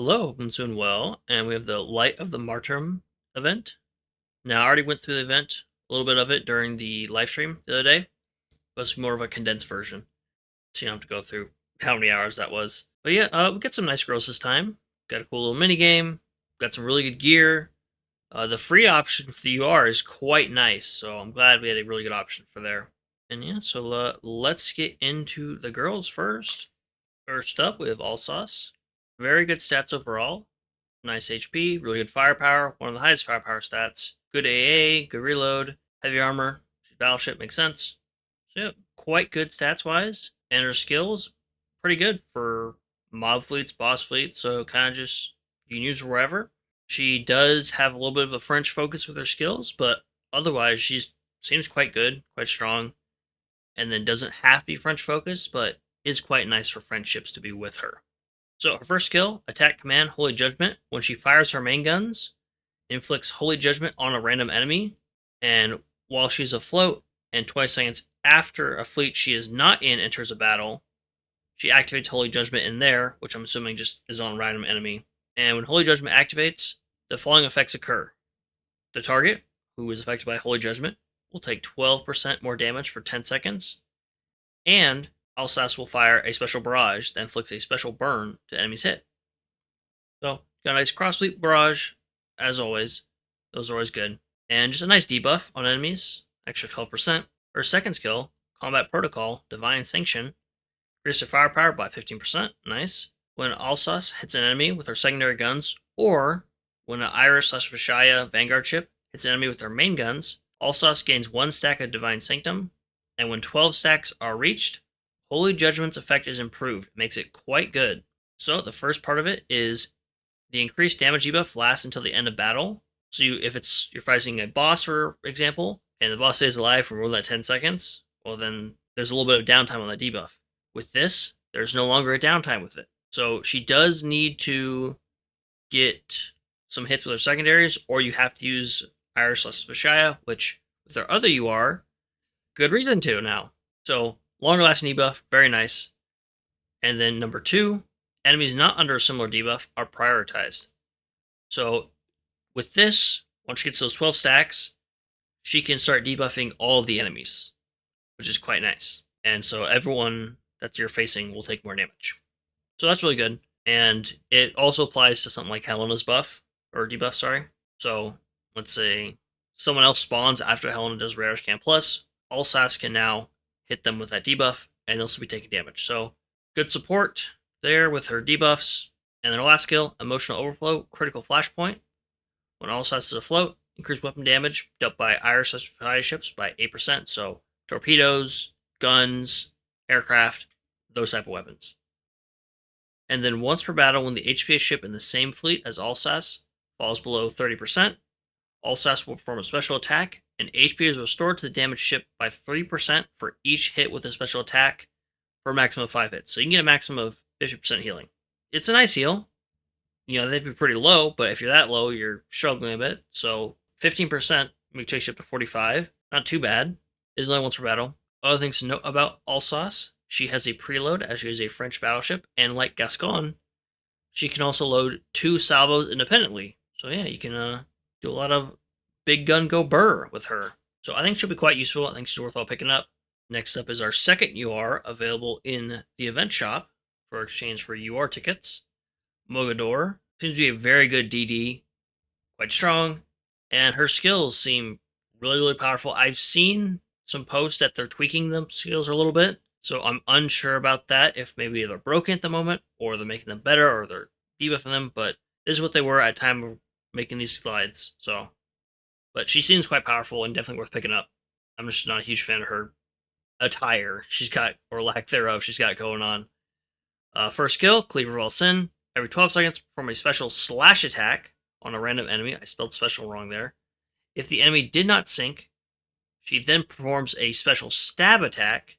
Hello, hope I'm doing well, and we have the Light of the Martyrium event. Now, I already went through the event, a little bit of it during the live stream the other day, but it's more of a condensed version, so you don't have to go through how many hours that was. But yeah, we got some nice girls this time. Got a cool little mini game. Got some really good gear. The free option for the UR is quite nice, so I'm glad we had a really good option for there. And yeah, so let's get into the girls first. First up, we have Alsace. Very good stats overall. Nice HP, really good firepower, one of the highest firepower stats. Good AA, good reload, heavy armor. She's battleship, makes sense. So yeah, quite good stats wise. And her skills, pretty good for mob fleets, boss fleets. So kind of just, you can use her wherever. She does have a little bit of a French focus with her skills, but otherwise she seems quite good, quite strong. And then doesn't have to be French focused, but is quite nice for French ships to be with her. So her first skill, Attack Command Holy Judgment. When she fires her main guns, inflicts Holy Judgment on a random enemy, and while she's afloat and 20 seconds after a fleet she is not in enters a battle, she activates Holy Judgment in there, which I'm assuming just is on a random enemy. And when Holy Judgment activates, the following effects occur. The target, who is affected by Holy Judgment, will take 12% more damage for 10 seconds, and Alsace will fire a special barrage that inflicts a special burn to enemies hit. So, got a nice cross fleet barrage, as always. Those are always good. And just a nice debuff on enemies, extra 12%. Her second skill, Combat Protocol, Divine Sanction, increases their firepower by 15%. Nice. When Alsace hits an enemy with her secondary guns, or when an Iris/Vishaya Vanguard ship hits an enemy with their main guns, Alsace gains 1 stack of Divine Sanctum, and when 12 stacks are reached, Holy Judgment's effect is improved. It makes it quite good. So the first part of it is the increased damage debuff lasts until the end of battle. So if you're fighting a boss, for example, and the boss stays alive for more than 10 seconds, well then there's a little bit of downtime on that debuff. With this, there's no longer a downtime with it. So she does need to get some hits with her secondaries, or you have to use Iris/Vishaya, which with her other UR, good reason to now. So longer lasting debuff, very nice. And then number 2, enemies not under a similar debuff are prioritized. So with this, once she gets those 12 stacks, she can start debuffing all of the enemies, which is quite nice. And so everyone that you're facing will take more damage. So that's really good. And it also applies to something like Helena's buff, or debuff, sorry. So let's say someone else spawns after Helena does Rare Scan Plus, Alsace can now hit them with that debuff, and they'll still be taking damage. So good support there with her debuffs. And then her last skill, Emotional Overflow, Critical Flashpoint. When Alsace is afloat, increased weapon damage dealt by Iris/Vishaya ships by 8%. So torpedoes, guns, aircraft, those type of weapons. And then once per battle, when the HPA ship in the same fleet as Alsace falls below 30%, Alsace will perform a special attack, and HP is restored to the damaged ship by 3% for each hit with a special attack for a maximum of 5 hits. So you can get a maximum of 50% healing. It's a nice heal. You know, they'd be pretty low, but if you're that low, you're struggling a bit. So 15% makes your ship to 45. Not too bad. Is only once per battle. Other things to note about Alsace, she has a preload as she is a French battleship, and like Gascon, she can also load 2 salvos independently. So yeah, you can do a lot of big gun go burr with her. So I think she'll be quite useful. I think she's worthwhile picking up. Next up is our second UR available in the event shop for exchange for UR tickets. Mogador seems to be a very good DD, quite strong, and her skills seem really, really powerful. I've seen some posts that they're tweaking the skills a little bit, so I'm unsure about that, if maybe they're broken at the moment, or they're making them better, or they're debuffing them, but this is what they were at time of making these slides, so. But she seems quite powerful and definitely worth picking up. I'm just not a huge fan of her attire she's got, or lack thereof, she's got going on. First skill, Cleaver of All Sin. Every 12 seconds, perform a special slash attack on a random enemy. I spelled special wrong there. If the enemy did not sink, she then performs a special stab attack,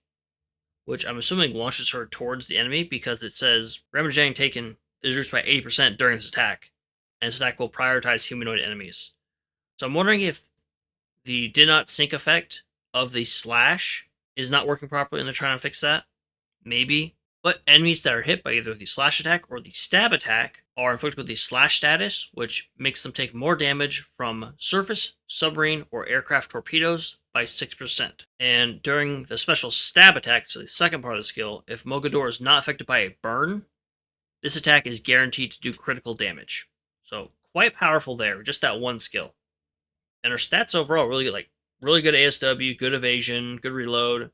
which I'm assuming launches her towards the enemy because it says damage taken is reduced by 80% during this attack, and this attack will prioritize humanoid enemies. So I'm wondering if the did not sink effect of the slash is not working properly and they're trying to fix that. Maybe. But enemies that are hit by either the slash attack or the stab attack are inflicted with the slash status, which makes them take more damage from surface, submarine, or aircraft torpedoes by 6%. And during the special stab attack, so the second part of the skill, if Mogador is not affected by a burn, this attack is guaranteed to do critical damage. So quite powerful there, just that one skill. And her stats overall really good, like really good ASW, good evasion, good reload,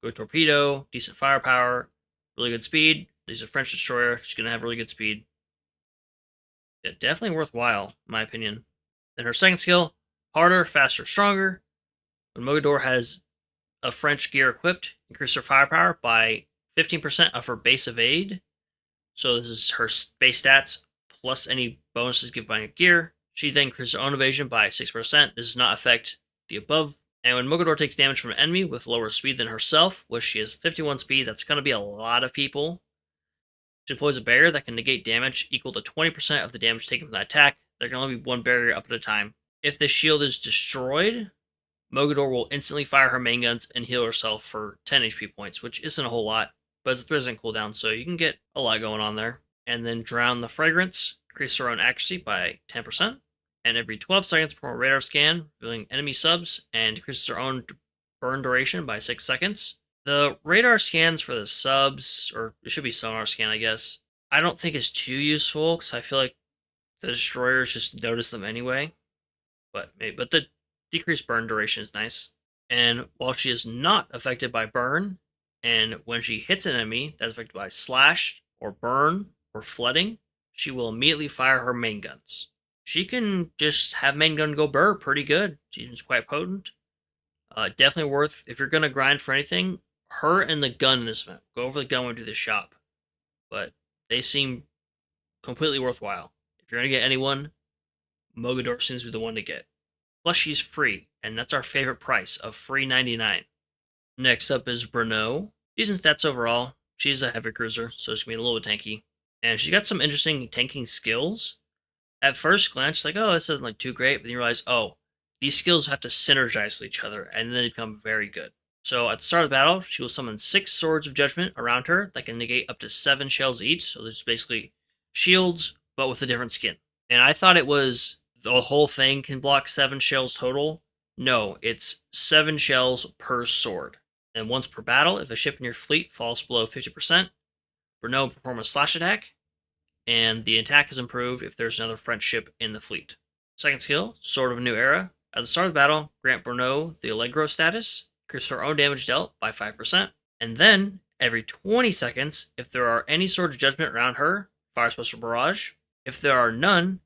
good torpedo, decent firepower, really good speed. She's a French destroyer. She's gonna have really good speed. Yeah, definitely worthwhile, in my opinion. Then her second skill, harder, faster, stronger. When Mogador has a French gear equipped, increase her firepower by 15% of her base evade. So this is her base stats plus any bonuses given by gear. She then increases her own evasion by 6%. This does not affect the above. And when Mogador takes damage from an enemy with lower speed than herself, which she has 51 speed, that's going to be a lot of people. She deploys a barrier that can negate damage equal to 20% of the damage taken from that attack. There can only be one barrier up at a time. If the shield is destroyed, Mogador will instantly fire her main guns and heal herself for 10 HP points, which isn't a whole lot, but it's a 3% cooldown, so you can get a lot going on there. And then Drown the Fragrance, increase her own accuracy by 10%, and every 12 seconds perform a radar scan, revealing enemy subs, and decreases her own burn duration by 6 seconds. The radar scans for the subs, or it should be sonar scan, I guess, I don't think is too useful, because I feel like the destroyers just notice them anyway. But the decreased burn duration is nice. And while she is not affected by burn, and when she hits an enemy that is affected by slash, or burn, or flooding, she will immediately fire her main guns. She can just have main gun go burr pretty good. She's quite potent. Definitely worth, if you're going to grind for anything, her and the gun in this event. Go over the gun when we do the shop. But they seem completely worthwhile. If you're going to get anyone, Mogador seems to be the one to get. Plus, she's free, and that's our favorite price of free 99. Next up is Brennus. Decent stats overall. She's a heavy cruiser, so she's going to be a little bit tanky. And she's got some interesting tanking skills. At first glance, like, oh, this isn't like too great, but then you realize, oh, these skills have to synergize with each other, and then they become very good. So at the start of the battle, she will summon 6 Swords of Judgment around her that can negate up to 7 shells each. So there's basically shields, but with a different skin. And I thought it was the whole thing can block 7 shells total. No, it's 7 shells per sword. And once per battle, if a ship in your fleet falls below 50%, Brennus will perform a slash attack, and the attack is improved if there's another French ship in the fleet. Second skill, Sword of a New Era. At the start of the battle, grant Brennus the Allegro status, increase her own damage dealt by 5%, and then, every 20 seconds, if there are any Swords of Judgment around her, fire special barrage. If there are none,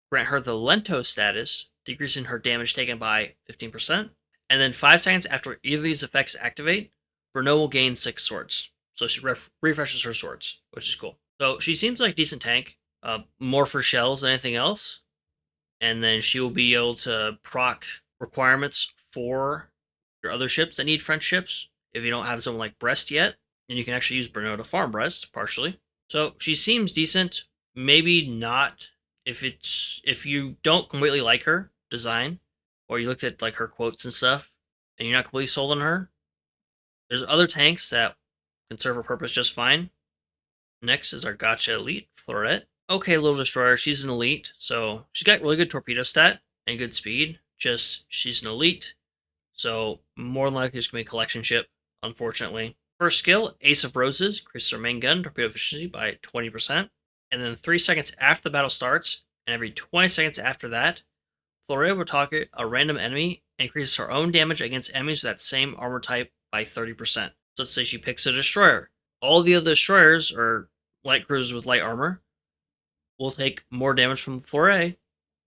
grant her the Lento status, decreasing her damage taken by 15%, and then 5 seconds after either of these effects activate, Brennus will gain 6 swords. So she refreshes her swords, which is cool. So she seems like a decent tank, more for shells than anything else. And then she will be able to proc requirements for your other ships that need French ships. If you don't have someone like Brest yet, then you can actually use Brennus to farm Brest, partially. So she seems decent. Maybe not if you don't completely like her design, or you looked at like her quotes and stuff, and you're not completely sold on her. There's other tanks that can serve her purpose just fine. Next is our Gotcha Elite, Fleuret. Okay, little destroyer. She's an elite, so she's got really good torpedo stat and good speed. Just, she's an elite, so more than likely it's going to be a collection ship, unfortunately. First skill, Ace of Roses, increases her main gun torpedo efficiency by 20%. And then 3 seconds after the battle starts, and every 20 seconds after that, Fleuret will target a random enemy and increases her own damage against enemies with that same armor type by 30%. So let's say she picks a destroyer. All the other destroyers, or light cruisers with light armor, will take more damage from Fleuret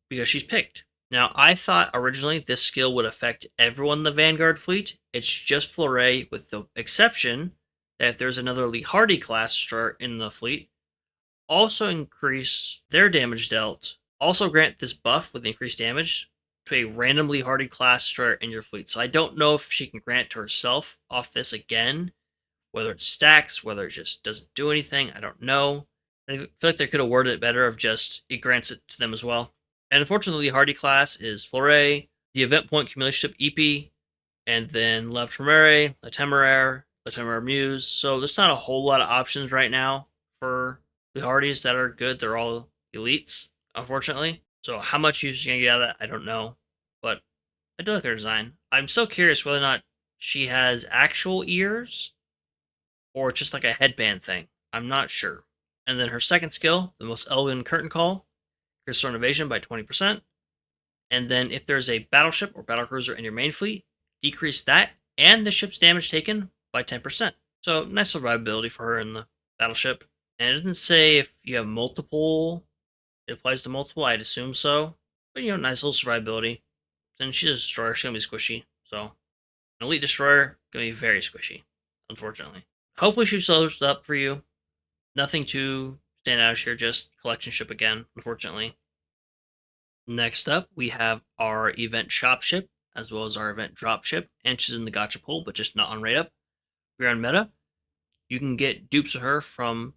because she's picked. Now, I thought originally this skill would affect everyone in the Vanguard fleet. It's just Fleuret, with the exception that if there's another Lee Hardy class destroyer in the fleet, also increase their damage dealt. Also grant this buff with increased damage to a randomly Hardy class destroyer in your fleet. So I don't know if she can grant to herself off this again, whether it stacks, whether it just doesn't do anything, I don't know. I feel like they could have worded it better of just, it grants it to them as well. And unfortunately, the Hardy class is Fleuret, the event point accumulation ship Epee, and then La Temeraire, La Temeraire Muse. So there's not a whole lot of options right now for the Hardys that are good. They're all elites, unfortunately. So how much she's going to get out of that, I don't know. But I do like her design. I'm so curious whether or not she has actual ears or just like a headband thing. I'm not sure. And then her second skill, the most elegant curtain call, increases her evasion by 20%. And then if there's a battleship or battlecruiser in your main fleet, decrease that and the ship's damage taken by 10%. So nice survivability for her in the battleship. And it doesn't say if you have multiple, it applies to multiple, I'd assume so. But nice little survivability. And she's a destroyer, she's gonna be squishy. So an elite destroyer, gonna be very squishy, unfortunately. Hopefully she slows up for you. Nothing too stand out here, just collection ship again, unfortunately. Next up, we have our event shop ship, as well as our event drop ship, and she's in the gotcha pool, but just not on rate up. Bearn META, you can get dupes of her from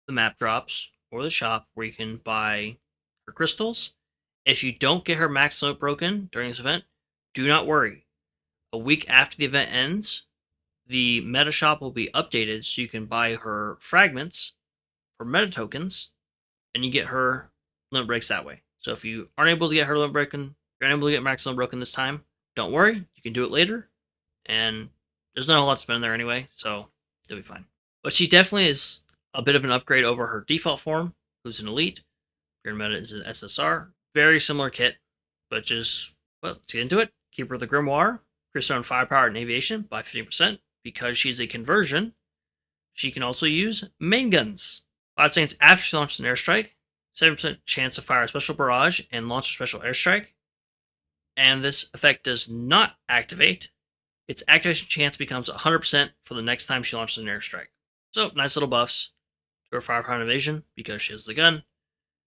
the map drops or the shop where you can buy her crystals. If you don't get her max limit broken during this event, do not worry. A week after the event ends, the meta shop will be updated so you can buy her fragments for meta tokens, and you get her limit breaks that way. So if you aren't able to get her limit broken, you're unable to get max limit broken this time, don't worry, you can do it later, and there's not a lot to spend there anyway, so you'll be fine. But she definitely is a bit of an upgrade over her default form, who's an elite. Bearn META is an SSR. Very similar kit, but just, well, let's get into it. Keeper of the Grimoire, increase her own firepower and aviation by 15%. Because she's a conversion, she can also use main guns. 5 seconds after she launches an airstrike, 7% chance to fire a special barrage and launch a special airstrike. And this effect does not activate. Its activation chance becomes 100% for the next time she launches an airstrike. So, nice little buffs to her firepower and evasion because she has the gun.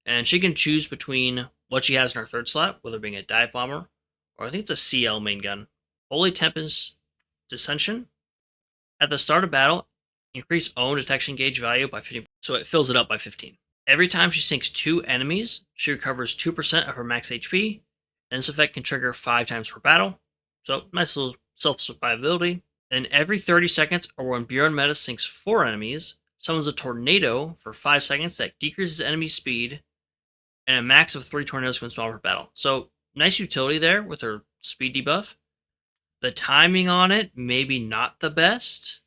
And she can choose between what she has in her third slot, whether it being a dive bomber, or I think it's a CL main gun. Holy Tempest Dissension. At the start of battle, increase own detection gauge value by 15%, so it fills it up by 15. Every time she sinks 2 enemies, she recovers 2% of her max HP, and this effect can trigger 5 times per battle. So, nice little self-survivability. Then every 30 seconds, or when Bearn META sinks 4 enemies, summons a tornado for 5 seconds that decreases enemy speed, and a max of 3 tornadoes can spawn per battle. So, nice utility there with her speed debuff. The timing on it, maybe not the best.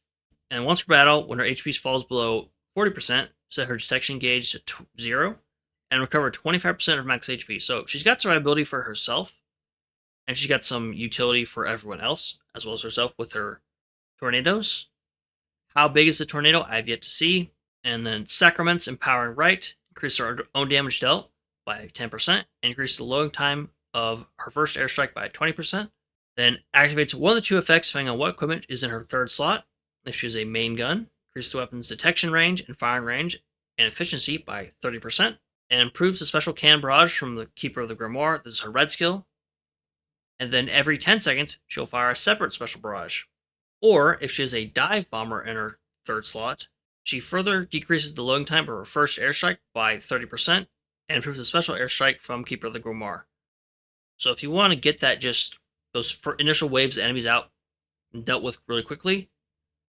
And once per battle, when her HP falls below 40%, set her detection gauge to 0 and recover 25% of max HP. So she's got survivability for herself, and she's got some utility for everyone else, as well as herself with her tornadoes. How big is the tornado? I have yet to see. And then Sacraments Empowering Right, increase her own damage dealt by 10%, and increase the loading time of her first airstrike by 20%. Then activates one of the 2 effects depending on what equipment is in her third slot. If she has a main gun, increases the weapon's detection range and firing range and efficiency by 30%, and improves the special cannon barrage from the Keeper of the Grimoire. This is her red skill. And then every 10 seconds, she'll fire a separate special barrage. Or if she has a dive bomber in her third slot, she further decreases the loading time of her first airstrike by 30% and improves the special airstrike from Keeper of the Grimoire. So if you want to get that just those initial waves of enemies out and dealt with really quickly,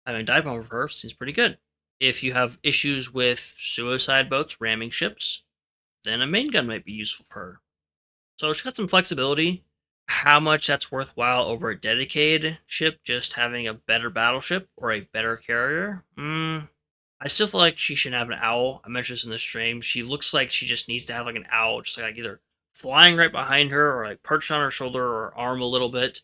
having a dive bomber for her seems pretty good. If you have issues with suicide boats ramming ships, then a main gun might be useful for her. So she's got some flexibility. How much that's worthwhile over a dedicated ship, just having a better battleship or a better carrier? I still feel like she should have an owl. I mentioned this in the stream. She looks like she just needs to have like an owl, just like either flying right behind her or like perched on her shoulder or arm a little bit,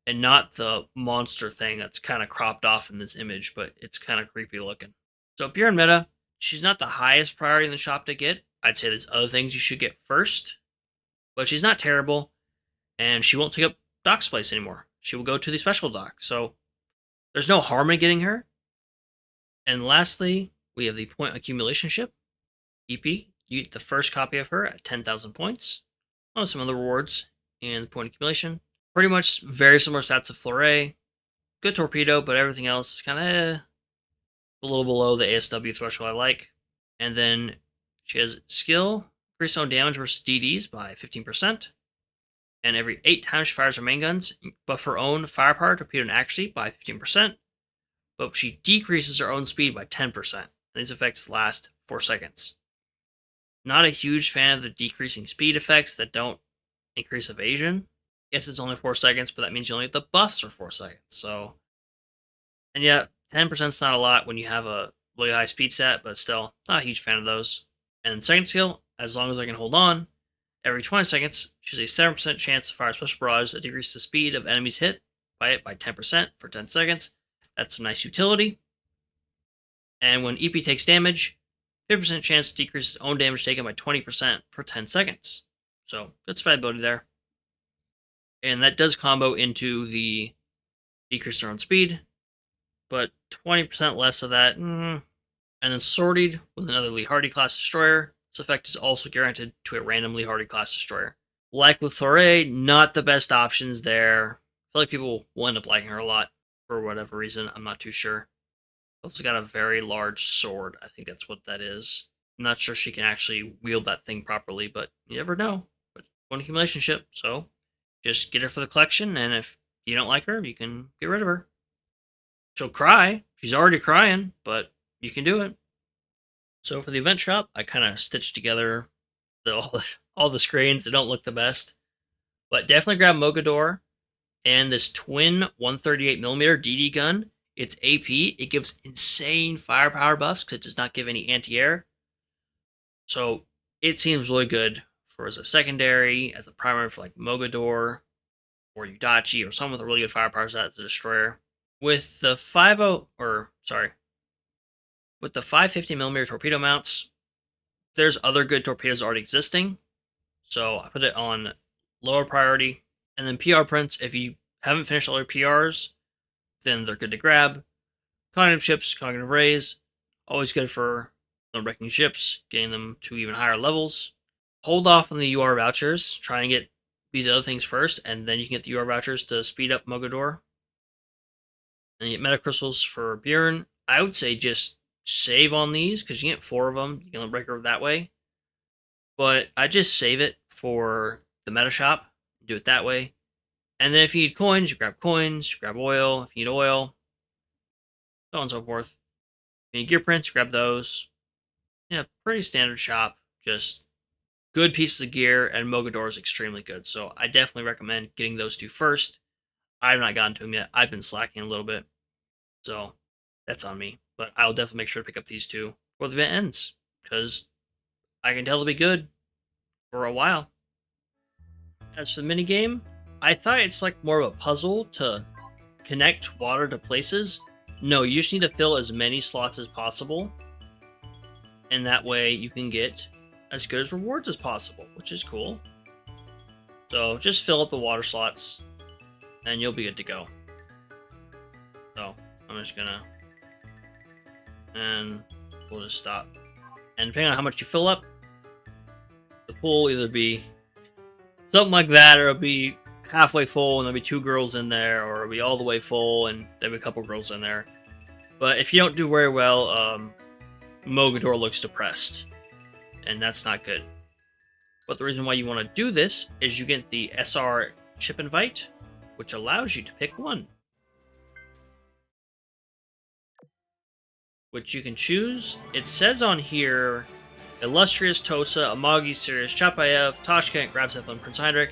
and not the monster thing that's kind of cropped off in this image, but it's kind of creepy looking. So Bearn META, she's not the highest priority in the shop to get. I'd say there's other things you should get first, but she's not terrible, and she won't take up dock space anymore. She will go to the special dock, so there's no harm in getting her. And lastly, we have the point accumulation ship, Epee. You get the first copy of her at 10,000 points. Oh, some other rewards in the point accumulation. Pretty much very similar stats to Fleuret. Good torpedo, but everything else is kind of a little below the ASW threshold I like. And then she has skill, increase own damage versus DDs by 15%. And every 8 times she fires her main guns, buff her own firepower, torpedo, and accuracy by 15%. But she decreases her own speed by 10%. And these effects last 4 seconds. Not a huge fan of the decreasing speed effects that don't increase evasion. Yes, it's only 4 seconds, but that means you only get the buffs for 4 seconds. So, and yeah, 10% is not a lot when you have a really high speed set, but still, not a huge fan of those. And second skill, as long as I can hold on, every 20 seconds, she has a 7% chance to fire a special barrage that decreases the speed of enemies hit by it by 10% for 10 seconds. That's some nice utility. And when Epee takes damage, 50% chance to decrease its own damage taken by 20% for 10 seconds. So, good survivability there. And that does combo into the decrease their own speed, but 20% less of that. And then Sorted with another Lee Hardy class destroyer. This effect is also guaranteed to a random Lee Hardy class destroyer. Like with Fleuret, not the best options there. I feel like people will end up liking her a lot for whatever reason. I'm not too sure. Also got a very large sword. I think that's what that is. I'm not sure she can actually wield that thing properly, but you never know. But one accumulation ship, so just get her for the collection, and if you don't like her, you can get rid of her. She'll cry. She's already crying, but you can do it. So for the event shop, I kind of stitched together all the screens. They don't look the best, but definitely grab Mogador and this twin 138mm DD gun. It's AP. It gives insane firepower buffs because it does not give any anti-air. So it seems really good for as a secondary, as a primary for like Mogador or Udachi or someone with a really good firepower set as a destroyer. With the 550mm torpedo mounts, there's other good torpedoes already existing. So I put it on lower priority. And then PR prints, if you haven't finished all your PRs, then they're good to grab. Cognitive chips, cognitive rays, always good for wrecking ships, getting them to even higher levels. Hold off on the UR vouchers. Try and get these other things first, and then you can get the UR vouchers to speed up Mogador. And you get meta crystals for Bearn. I would say just save on these, because you get 4 of them. You can break her that way. But I just save it for the meta shop. Do it that way. And then if you need coins, you grab oil. If you need oil, so on and so forth. If you need gear prints, grab those. Yeah, pretty standard shop. Just good pieces of gear, and Mogador is extremely good. So I definitely recommend getting those 2 first. I've not gotten to them yet. I've been slacking a little bit. So that's on me. But I'll definitely make sure to pick up these 2 before the event ends, because I can tell they'll be good for a while. As for the minigame, I thought it's like more of a puzzle to connect water to places. No, you just need to fill as many slots as possible, and that way you can get as good as rewards as possible, which is cool. So just fill up the water slots, and you'll be good to go. So I'm just gonna, and we'll just stop. And depending on how much you fill up, the pool will either be something like that, or it'll be halfway full and there'll be 2 girls in there, or it'll be all the way full and there'll be a couple girls in there. But if you don't do very well, Mogador looks depressed, and that's not good. But the reason why you want to do this is you get the SR ship invite, which allows you to pick one, which you can choose. It says on here, Illustrious, Tosa, Amagi, Sirius, Chapayev, Tashkent, Grav Zeppelin, Prince Heinrich.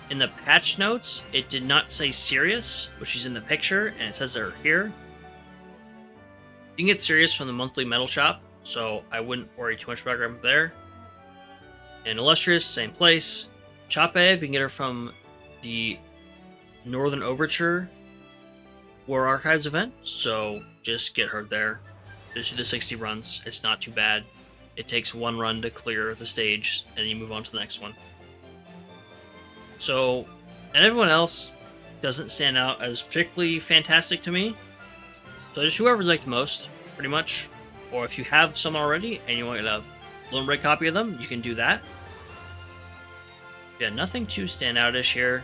In the patch notes, it did not say Sirius, which is in the picture, and it says they're here. You can get Sirius from the monthly metal shop, so I wouldn't worry too much about grabbing there. And Illustrious, same place. Chapayev, you can get her from the Northern Overture War Archives event, so just get her there. Just do the 60 runs. It's not too bad. It takes 1 run to clear the stage, and you move on to the next one. So, and everyone else doesn't stand out as particularly fantastic to me. So just whoever you like the most, pretty much. Or if you have some already and you want to get a Lone Break copy of them, you can do that. Yeah, nothing too standoutish here.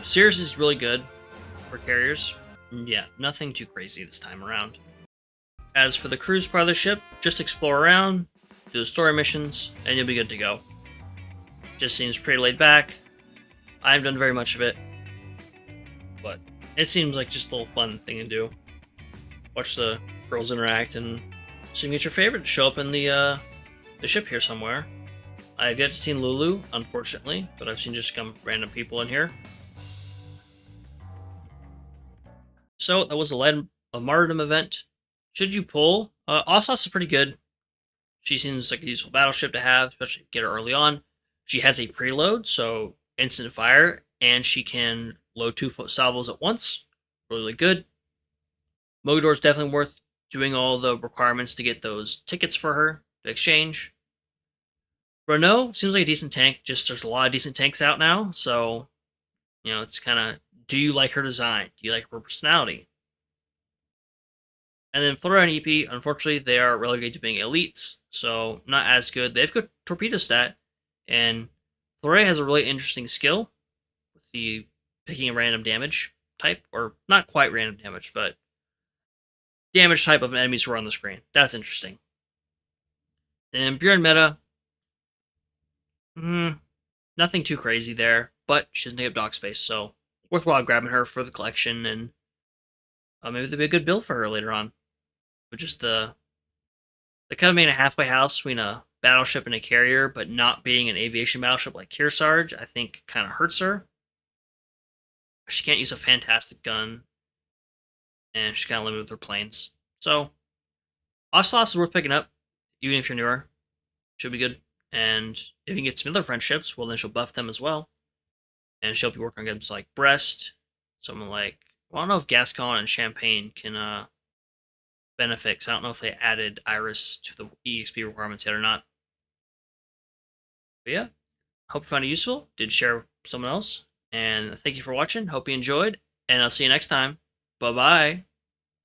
Sirius is really good for carriers. Yeah, nothing too crazy this time around. As for the cruise part of the ship, just explore around, do the story missions, and you'll be good to go. Just seems pretty laid back. I haven't done very much of it, but it seems like just a little fun thing to do. Watch the girls interact, and so you can get your favorite to show up in the ship here somewhere. I've yet to see Lulu, unfortunately, but I've seen just some random people in here. So that was a Martyrium Event. Should you pull? Alsace is pretty good. She seems like a useful battleship to have, especially get her early on. She has a preload, so instant fire, and she can load 2 salvos at once. Really good. Mogador is definitely worth doing all the requirements to get those tickets for her to exchange. Brennus seems like a decent tank. Just there's a lot of decent tanks out now, so it's kind of, do you like her design? Do you like her personality? And then Fleuret and Epee, unfortunately, they are relegated to being elites, so not as good. They have good torpedo stat, and Fleuret has a really interesting skill with the picking a random damage type, or not quite random damage, but damage type of enemies who are on the screen. That's interesting. And Bearn META, nothing too crazy there, but she doesn't take up dock space, so worthwhile grabbing her for the collection, and maybe there'll be a good build for her later on. But just the kind of being a halfway house between a battleship and a carrier, but not being an aviation battleship like Kearsarge, I think kind of hurts her. She can't use a fantastic gun, and she's kind of limited with her planes. So, Ocelot is worth picking up, even if you're newer. Should be good. And if you can get some other friendships, well, then she'll buff them as well. And she'll be working against like Brest, someone like, well, I don't know if Gascon and Champagne can benefit, because I don't know if they added Iris to the EXP requirements yet or not. But yeah, hope you found it useful. Did share with someone else. And thank you for watching. Hope you enjoyed. And I'll see you next time. Bye bye.